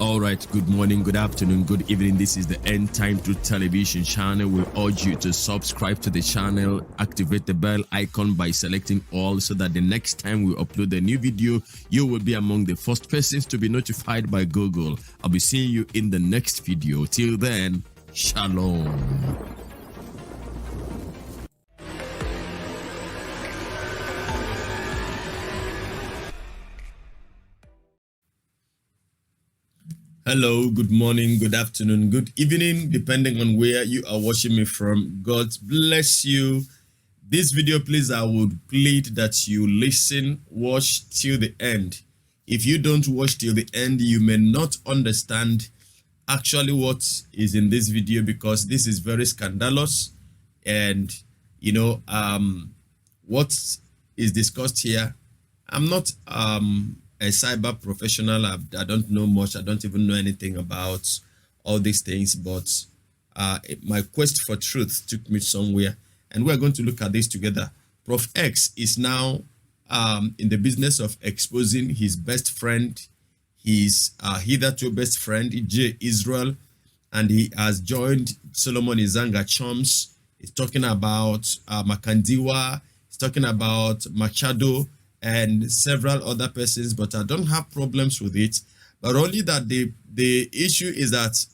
All right, good morning, good afternoon, good evening. This is the End Time Truth Television channel. We urge you to subscribe to the channel, activate the bell icon by selecting all so that the next time we upload a new video, you will be among the first persons to be notified by Google. I'll be seeing you in the next video. Till then, shalom. Hello, good morning, good afternoon, good evening, depending on where you are watching me from. God bless you. This video, please, I would plead that you listen, watch till the end. If you don't watch till the end, you may not understand actually what is in this video, because this is very scandalous. And, what is discussed here, I'm not a cyber professional. I don't know much. I don't even know anything about all these things, but my quest for truth took me somewhere, and we're going to look at this together. Prof X is now in the business of exposing his best friend, his hitherto best friend, J. Israel, and he has joined Solomon Izang chums. He's talking about Makandiwa. He's talking about Machado and several other persons, but I don't have problems with it. But only that the issue is that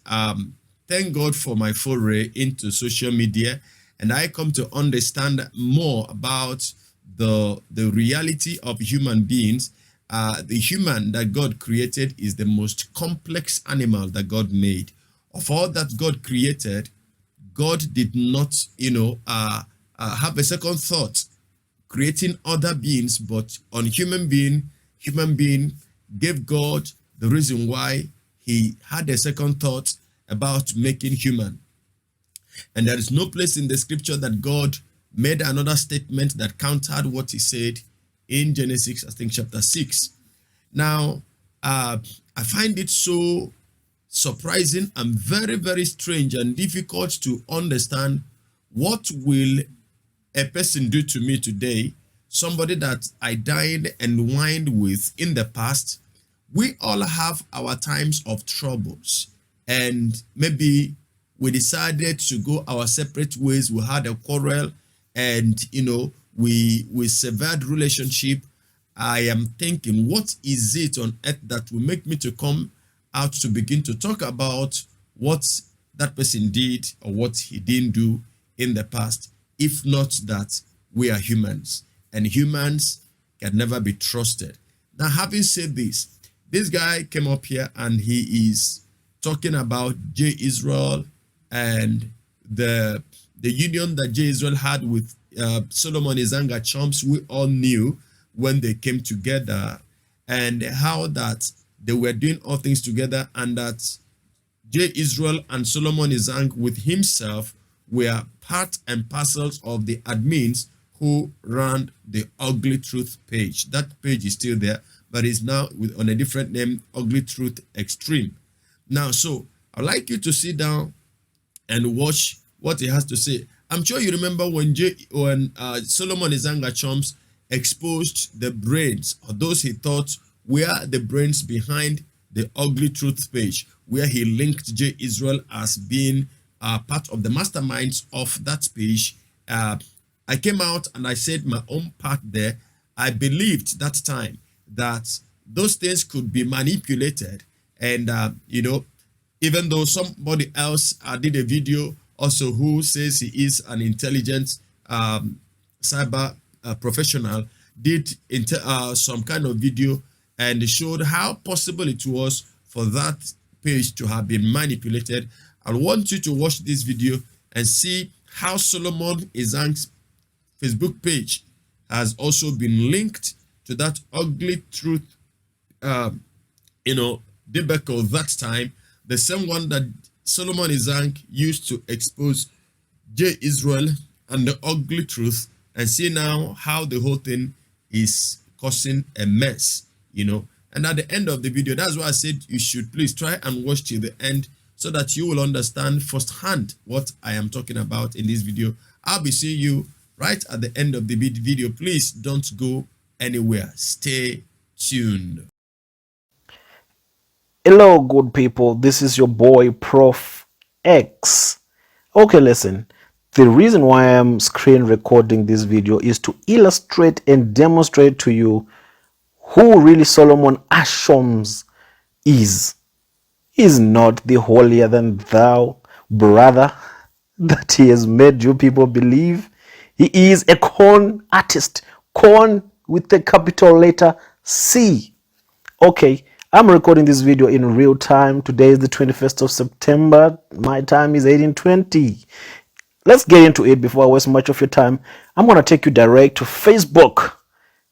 thank God for my foray into social media, and I come to understand more about the reality of human beings. The human that God created is the most complex animal that God made. Of all that God created, God did not, have a second thought creating other beings, but on human being gave God the reason why he had a second thought about making human. And there is no place in the scripture that God made another statement that countered what he said in Genesis, I think chapter 6. Now, I find it so surprising and very, very strange and difficult to understand what will a person do to me today, somebody that I dined and wined with in the past. We all have our times of troubles, and maybe we decided to go our separate ways. We had a quarrel, and we severed relationship. I am thinking, what is it on earth that will make me to come out to begin to talk about what that person did or what he didn't do in the past? If not that we are humans, and humans can never be trusted. Now, having said this guy came up here and he is talking about J. Israel and the union that J. Israel had with Solomon Izang chumps. We all knew when they came together, and how that they were doing all things together, and that J. Israel and Solomon Izang with himself were part and parcels of the admins who ran the Ugly Truth page. That page is still there, but it's now on a different name, Ugly Truth Extreme. Now, so I'd like you to sit down and watch what he has to say. I'm sure you remember when Solomon Izang chums exposed the brains, or those he thought were the brains behind the Ugly Truth page, where he linked J. Israel as being part of the masterminds of that page. I came out and I said my own part there. I believed that time that those things could be manipulated, and even though somebody else did a video also who says he is an intelligent cyber professional, did some kind of video and showed how possible it was for that page to have been manipulated. I want you to watch this video and see how Solomon Izang's Facebook page has also been linked to that Ugly Truth, debacle that time, the same one that Solomon Izang used to expose J. Israel and the Ugly Truth, and see now how the whole thing is causing a mess, And at the end of the video, that's why I said you should please try and watch till the end, so that you will understand firsthand what I am talking about in this video. I'll be seeing you right at the end of the video. Please don't go anywhere. Stay tuned. Hello, good people. This is your boy Prof X. Okay, listen. The reason why I'm screen recording this video is to illustrate and demonstrate to you who really Solomon Ashoms is. He's not the holier than thou brother that he has made you people believe. He is a con artist. Con with the capital letter C. Okay, I'm recording this video in real time. Today is the 21st of September. My time is 18:20. Let's get into it before I waste much of your time. I'm going to take you direct to Facebook.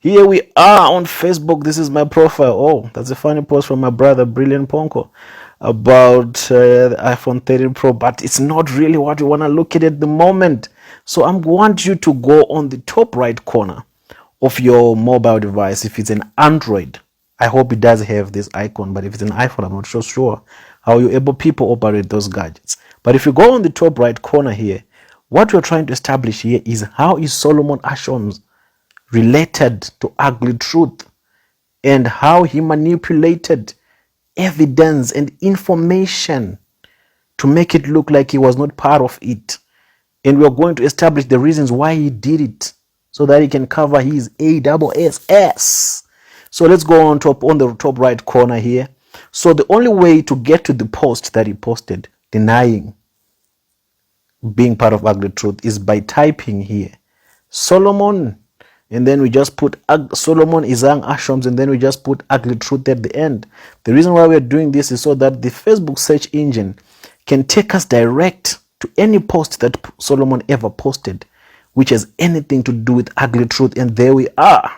Here we are on Facebook. This is my profile. Oh, that's a funny post from my brother, Brilliant Ponko, about the iPhone 13 Pro, but it's not really what you want to look at the moment. So I want you to go on the top right corner of your mobile device. If it's an Android, I hope it does have this icon, but if it's an iPhone, I'm not so sure how you able people operate those gadgets. But if you go on the top right corner here, what we're trying to establish here is how is Solomon Ashoms related to ugly truth and how he manipulated evidence and information to make it look like he was not part of it. And we're going to establish the reasons why he did it so that he can cover his ASS. So let's go on the top right corner here. So the only way to get to the post that he posted denying being part of ugly truth is by typing here Solomon, and then we just put Solomon Izang Ashoms, and then we just put ugly truth at the end. The reason why we're doing this is so that the Facebook search engine can take us direct to any post that Solomon ever posted which has anything to do with ugly truth. And there we are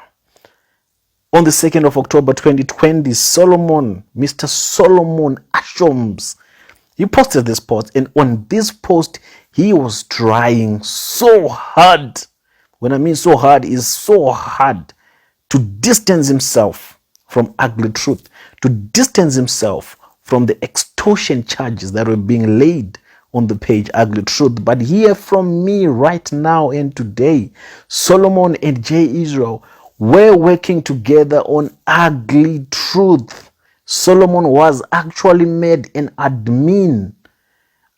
on the 2nd of October 2020. Solomon, Mr. Solomon Ashoms, he posted this post, and on this post he was trying so hard. When I mean so hard, is so hard to distance himself from ugly truth, to distance himself from the extortion charges that were being laid on the page ugly truth. But hear from me right now and today, Solomon and J Israel were working together on ugly truth. Solomon was actually made an admin.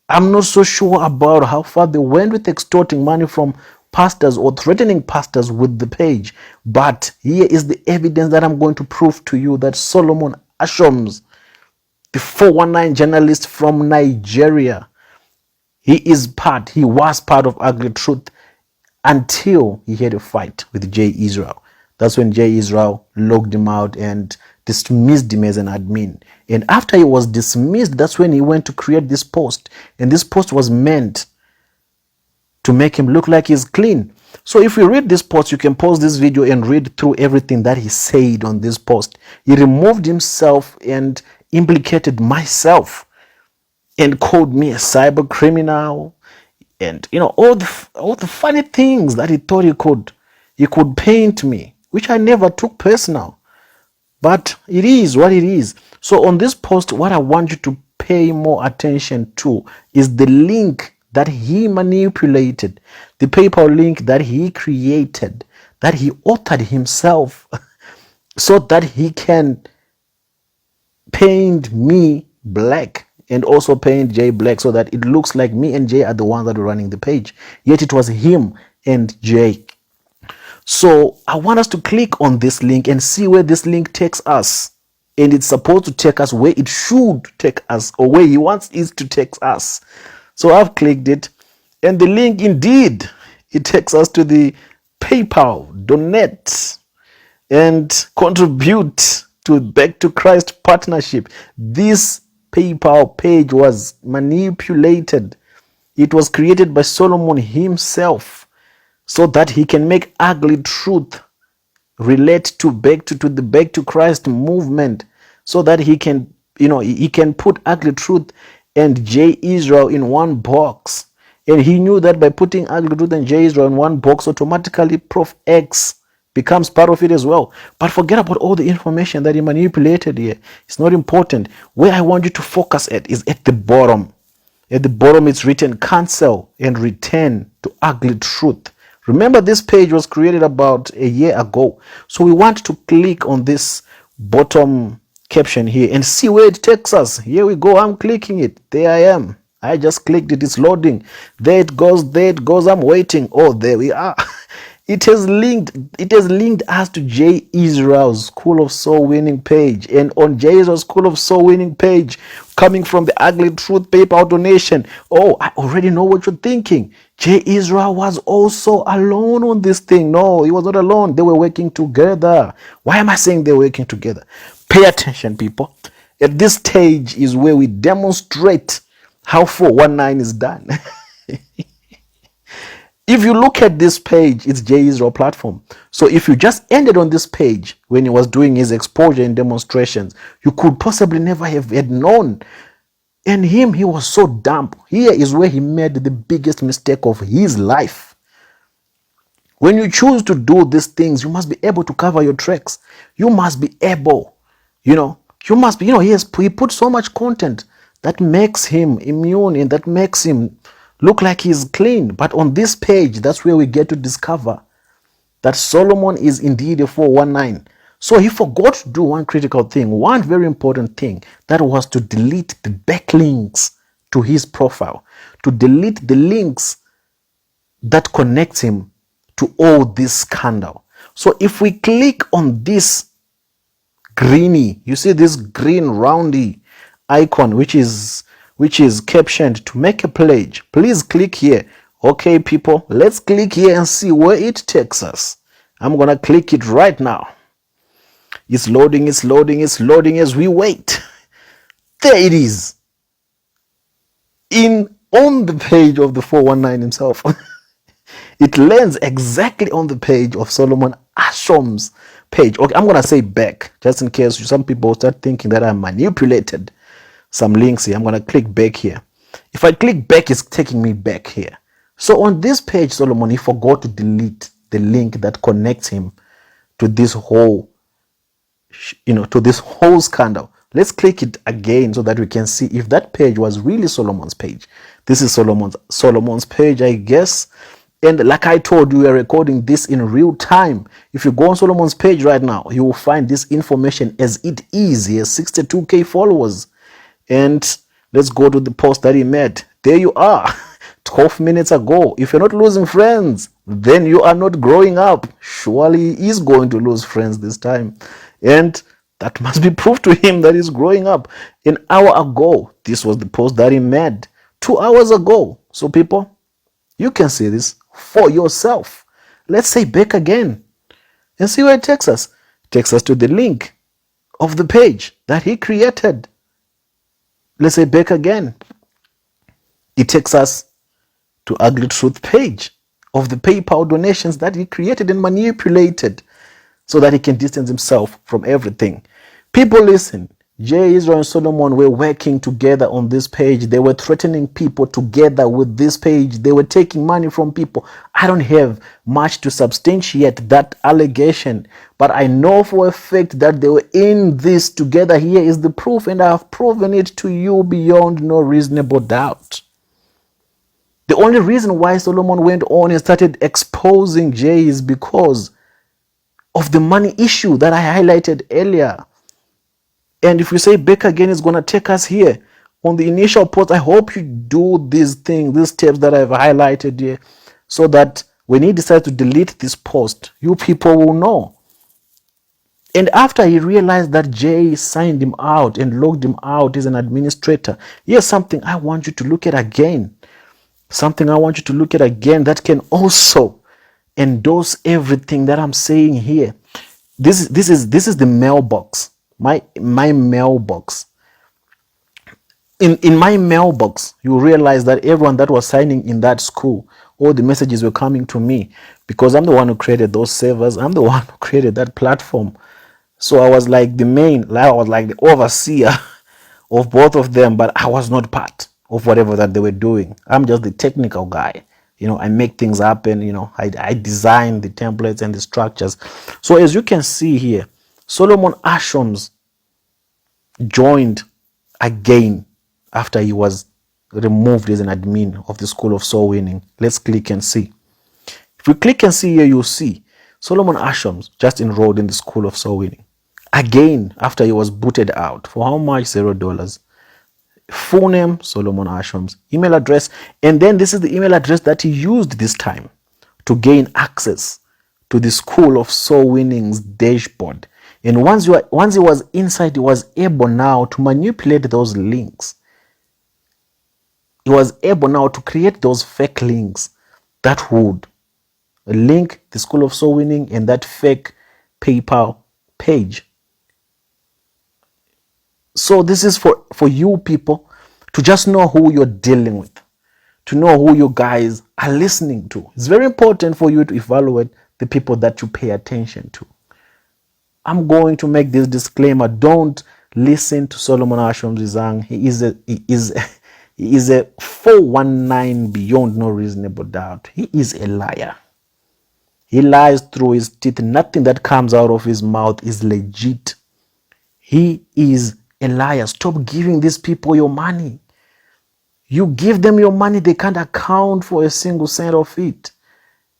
I'm not so sure about how far they went with extorting money from pastors or threatening pastors with the page, but here is the evidence that I'm going to prove to you that Solomon Ashoms, the 419 journalist from Nigeria, he was part of ugly truth until he had a fight with J Israel. That's when J Israel logged him out and dismissed him as an admin. And after he was dismissed, that's when he went to create this post. And this post was meant to make him look like he's clean. So if you read this post, you can pause this video and read through everything that he said on this post. He removed himself and implicated myself and called me a cyber criminal, and all the funny things that he thought he could paint me, which I never took personal. But it is what it is. So on this post, what I want you to pay more attention to is the link that he manipulated, the PayPal link that he created, that he authored himself so that he can paint me black and also paint Jay black so that it looks like me and Jay are the ones that are running the page. Yet it was him and Jay. So I want us to click on this link and see where this link takes us. And it's supposed to take us where it should take us, or where he wants it to take us. So I've clicked it, and the link indeed, it takes us to the PayPal, donate, and contribute to Back to Christ partnership. This PayPal page was manipulated. It was created by Solomon himself so that he can make ugly truth relate to the Back to Christ movement, so that he can he can put ugly truth and J Israel in one box. And he knew that by putting ugly truth and J Israel in one box, automatically Prof X becomes part of it as well. But forget about all the information that he manipulated here. It's not important. Where I want you to focus at is at the bottom. At the bottom it's written cancel and return to ugly truth. Remember, this page was created about a year ago. So we want to click on this bottom caption here and see where it takes us. Here we go. I'm clicking it. There I am. I just clicked it. It's loading. There it goes. There it goes. I'm waiting. Oh, there we are. It has linked us to J Israel's School of Soul Winning page. And on J Israel's School of Soul Winning page, coming from the Ugly Truth PayPal donation. Oh, I already know what you're thinking. J Israel was also alone on this thing. No, he was not alone. They were working together. Why am I saying they're working together? Pay attention, people. At this stage is where we demonstrate how 419 is done. If you look at this page, it's J Israel platform. So if you just ended on this page when he was doing his exposure and demonstrations, you could possibly never have had known. And him, he was so dumb. Here is where he made the biggest mistake of his life. When you choose to do these things, you must be able to cover your tracks. You must be able, he put so much content that makes him immune and that makes him look like he's clean. But on this page, that's where we get to discover that Solomon is indeed a 419. So he forgot to do one critical thing, one very important thing, that was to delete the backlinks to his profile, to delete the links that connect him to all this scandal. So if we click on this greeny, you see this green roundy icon, which is captioned to make a pledge. Please click here. Okay, people, let's click here and see where it takes us. I'm gonna click it right now. It's loading as we wait. There it is. On the page of the 419 himself. It lands exactly on the page of Solomon Ashom's page. Okay, I'm gonna say back, just in case some people start thinking that I manipulated some links here. I'm gonna click back here. If I click back, it's taking me back here. So on this page, Solomon, he forgot to delete the link that connects him to this whole scandal. Let's click it again so that we can see if that page was really Solomon's page. This is Solomon's page, I guess. And like I told you, we are recording this in real time. If you go on Solomon's page right now, you will find this information as it is. He has 62K followers. And let's go to the post that he made. There you are. 12 minutes ago. If you're not losing friends, then you are not growing up. Surely he is going to lose friends this time. And that must be proof to him that he's growing up. An hour ago, this was the post that he made. 2 hours ago. So people, you can see this for yourself. Let's say back again and see where it takes us. It takes us to the link of the page that he created. Let's say back again. It takes us to Ugly Truth page of the PayPal donations that he created and manipulated so that he can distance himself from everything. People, listen. J Israel and Solomon were working together on this page. They were threatening people together with this page. They were taking money from people. I don't have much to substantiate that allegation, but I know for a fact that they were in this together. Here is the proof, and I have proven it to you beyond no reasonable doubt. The only reason why Solomon went on and started exposing Jay is because of the money issue that I highlighted earlier. And if we say back again, it's going to take us here. On the initial post, I hope you do these things, these steps that I've highlighted here, so that when he decides to delete this post, you people will know. And after he realized that Jay signed him out and logged him out as an administrator, here's something I want you to look at again. Something I want you to look at again that can also endorse everything that I'm saying here. This is the mailbox. My mailbox. In my mailbox, you realize that everyone that was signing in that school, all the messages were coming to me because I'm the one who created those servers. I'm the one who created that platform. So I was like the overseer of both of them, but I was not part of whatever that they were doing. I'm just the technical guy. I make things happen. I design the templates and the structures. So as you can see here, Solomon Ashom's joined again after he was removed as an admin of the School of Soul Winning. Let's click and see. If we click and see here, you'll see Solomon Ashom's just enrolled in the School of Soul Winning. again after he was booted out. For how much? $0. Full name Solomon Asham's, email address, and then this is the email address that he used this time to gain access to the School of Soul Winnings dashboard. And once he was inside, he was able now to manipulate those links. He was able now to create those fake links that would link the School of Soul Winning and that fake PayPal page. So this is for you people to just know who you're dealing with, to know who you guys are listening to. It's very important for you to evaluate the people that you pay attention to. I'm going to make this disclaimer. Don't listen to Solomon Asham's Izang. He is a 419 beyond no reasonable doubt. He is a liar. He lies through his teeth. Nothing that comes out of his mouth is legit. He is a liar. Stop giving these people your money. You give them your money, they can't account for a single cent of it.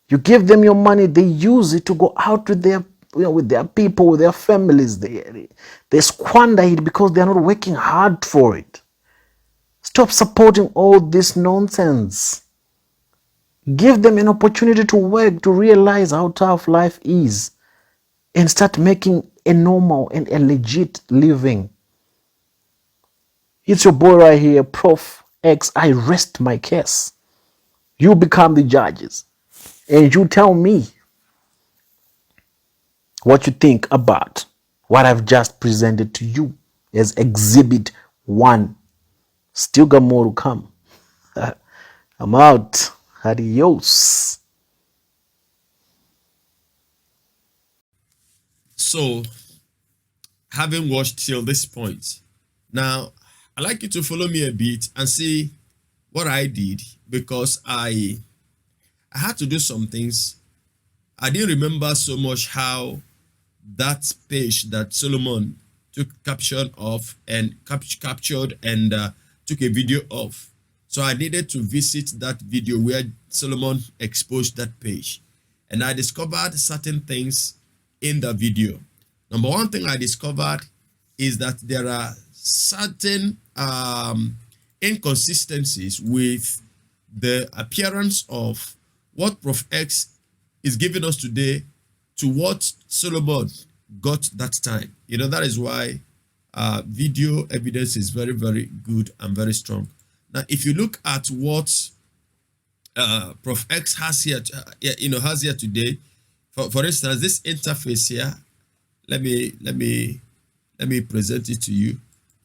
You give them your money, they use it to go out with their, with their people, with their families. They squander it because they are not working hard for it. Stop supporting all this nonsense. Give them an opportunity to work, to realize how tough life is, and start making a normal and a legit living. It's your boy right here, Prof X. I rest my case. You become the judges, and you tell me what you think about what I've just presented to you as Exhibit 1. Still got more to come. I'm out. Adios. So, having watched till this point, now I'd like you to follow me a bit and see what I did, because I had to do some things. I didn't remember so much how that page that Solomon took caption of and captured and took a video of. So I needed to visit that video where Solomon exposed that page, and I discovered certain things in the video. Number one thing I discovered is that there are certain inconsistencies with the appearance of what Prof X is giving us today to what Solomon got that time. That is why video evidence is very, very good and very strong. Now, if you look at what Prof X has here, has here today, for instance, this interface here, let me present it to you.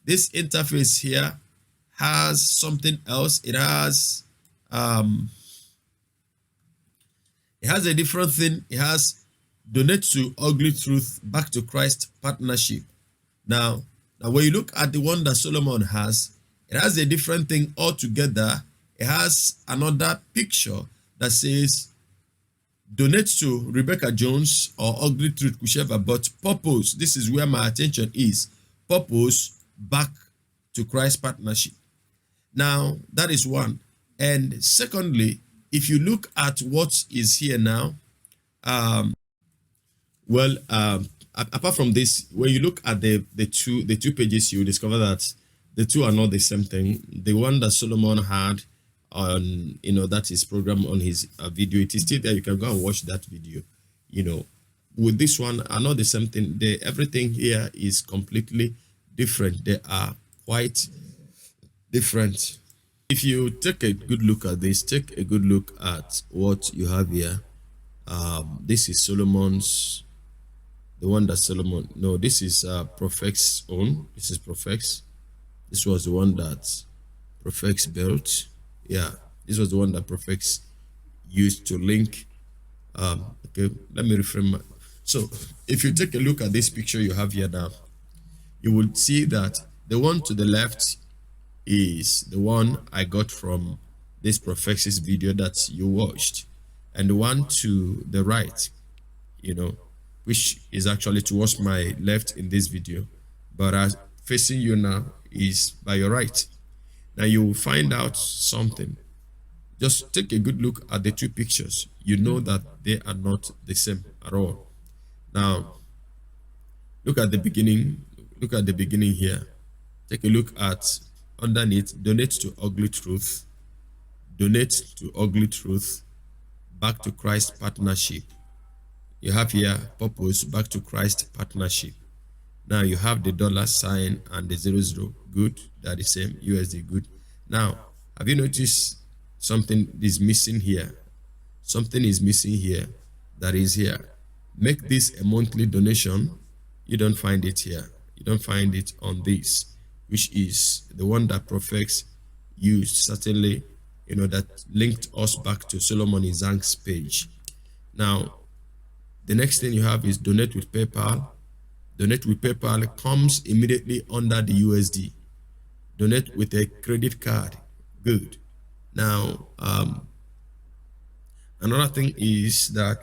This interface here has something else. It has a different thing. It has donate to Ugly Truth, Back to Christ partnership. Now when you look at the one that Solomon has, it has a different thing altogether. It has another picture that says donate to Rebecca Jones or Ugly Truth, whichever, but purpose. This is where my attention is. Purpose, Back to Christ partnership. Now, that is one. And secondly, if you look at what is here now, apart from this, when you look at the two pages, you discover that the two are not the same thing. The one that Solomon had on, that is programmed on his video, it is still there. You can go and watch that video. With this one are not the same thing. Everything here is completely different. They are quite different. If you take a good look at this, take a good look at what you have here. This is Solomon's, the one that Solomon, no, this is Prof X's own. This is Prof X. This was the one that Prof X built. Yeah, this was the one that Prof X used to link. Okay, let me reframe. So if you take a look at this picture you have here now, you will see that the one to the left is the one I got from this Prof X's video that you watched, and the one to the right, which is actually towards my left in this video, but facing you now is by your right. Now you will find out something. Just take a good look at the two pictures. You know that they are not the same at all. Now, Look at the beginning. Look at the beginning here. Take a look at underneath. Donate to Ugly Truth. Donate to Ugly Truth. Back to Christ Partnership. You have here purpose. Back to Christ Partnership. Now you have the dollar sign and the 00. Good. They're the same. USD. Good. Now, have you noticed something is missing here? Something is missing here that is here. Make this a monthly donation. You don't find it here. You don't find it on this, which is the one that Proff used, certainly, that linked us back to Solomon Izang's page. Now, the next thing you have is donate with PayPal. Donate with PayPal comes immediately under the USD. Donate with a credit card. Good. Now, another thing is that,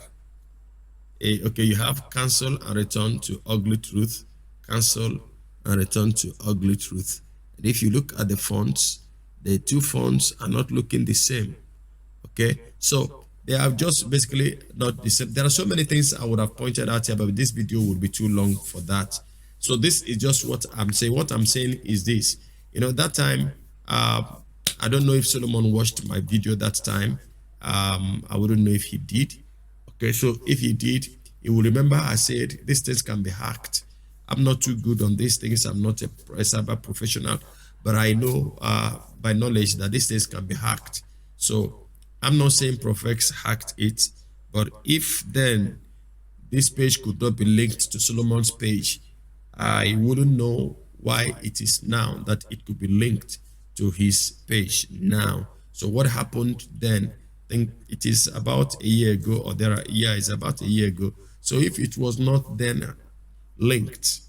okay, you have cancel and return to Ugly Truth. Cancel and return to Ugly Truth. And if you look at the fonts, the two fonts are not looking the same. Okay, so they have just basically not the same. There are so many things I would have pointed out here, but this video would be too long for that. So this is just what I'm saying. What I'm saying is this. That time, I don't know if Solomon watched my video that time. I wouldn't know if he did. Okay, so if he did, he will remember I said these things can be hacked. I'm not too good on these things. I'm not a cyber professional, but I know by knowledge that these things can be hacked. So I'm not saying Proff hacked it, but if then this page could not be linked to Solomon's page, I wouldn't know why it is now that it could be linked to his page now. So what happened then? I think it is about a year ago, or it's about a year ago. So if it was not then linked,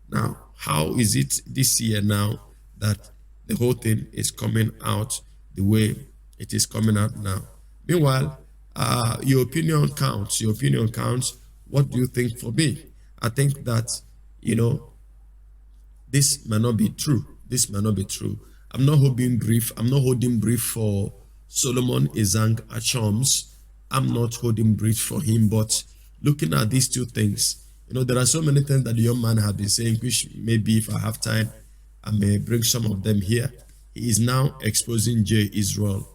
now how is it this year now that the whole thing is coming out the way it is coming out now? Meanwhile, your opinion counts. Your opinion counts. What do you think? For me, I think that this might not be true. This might not be true. I'm not holding brief. I'm not holding brief for Solomon Izang Achoms. I'm not holding brief for him. But looking at these two things, there are so many things that the young man has been saying, which maybe if I have time, I may bring some of them here. He is now exposing J. Israel,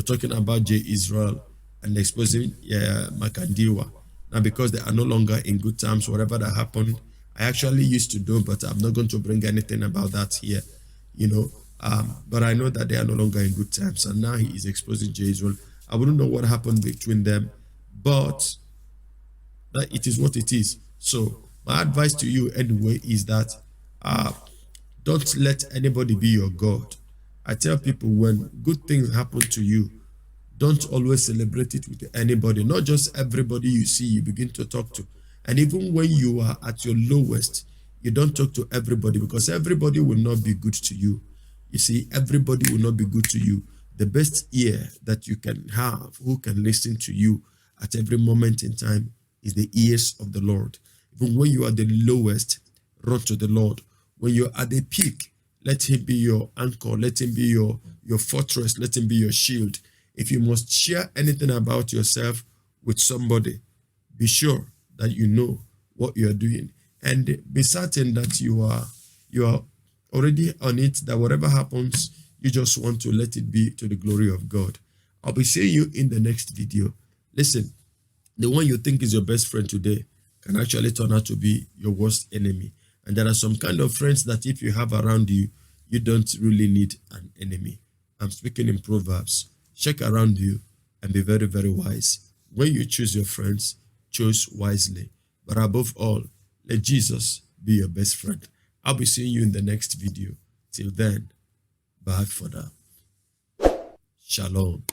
talking about J. Israel and exposing Makandiwa. Now, because they are no longer in good terms, whatever that happened, I actually used to do, but I'm not going to bring anything about that here, but I know that they are no longer in good terms, and now he is exposing J. Israel. I wouldn't know what happened between them, but that it is what it is. So my advice to you anyway is that don't let anybody be your God. I tell people, when good things happen to you, don't always celebrate it with anybody. Not just everybody you see you begin to talk to. And even when you are at your lowest, you don't talk to everybody, because everybody will not be good to you. You see, everybody will not be good to you. The best ear that you can have, who can listen to you at every moment in time, is the ears of the Lord. Even when you are the lowest, run to the Lord. When you're at the peak, let him be your anchor. Let him be your fortress. Let him be your shield. If you must share anything about yourself with somebody, be sure that you know what you are doing, and be certain that you are already on it, that whatever happens, you just want to let it be to the glory of God. I'll be seeing you in the next video. Listen, the one you think is your best friend today can actually turn out to be your worst enemy. And there are some kind of friends that if you have around you, you don't really need an enemy. I'm speaking in Proverbs. Check around you and be very, very wise. When you choose your friends, choose wisely. But above all, let Jesus be your best friend. I'll be seeing you in the next video. Till then, bye for now. Shalom.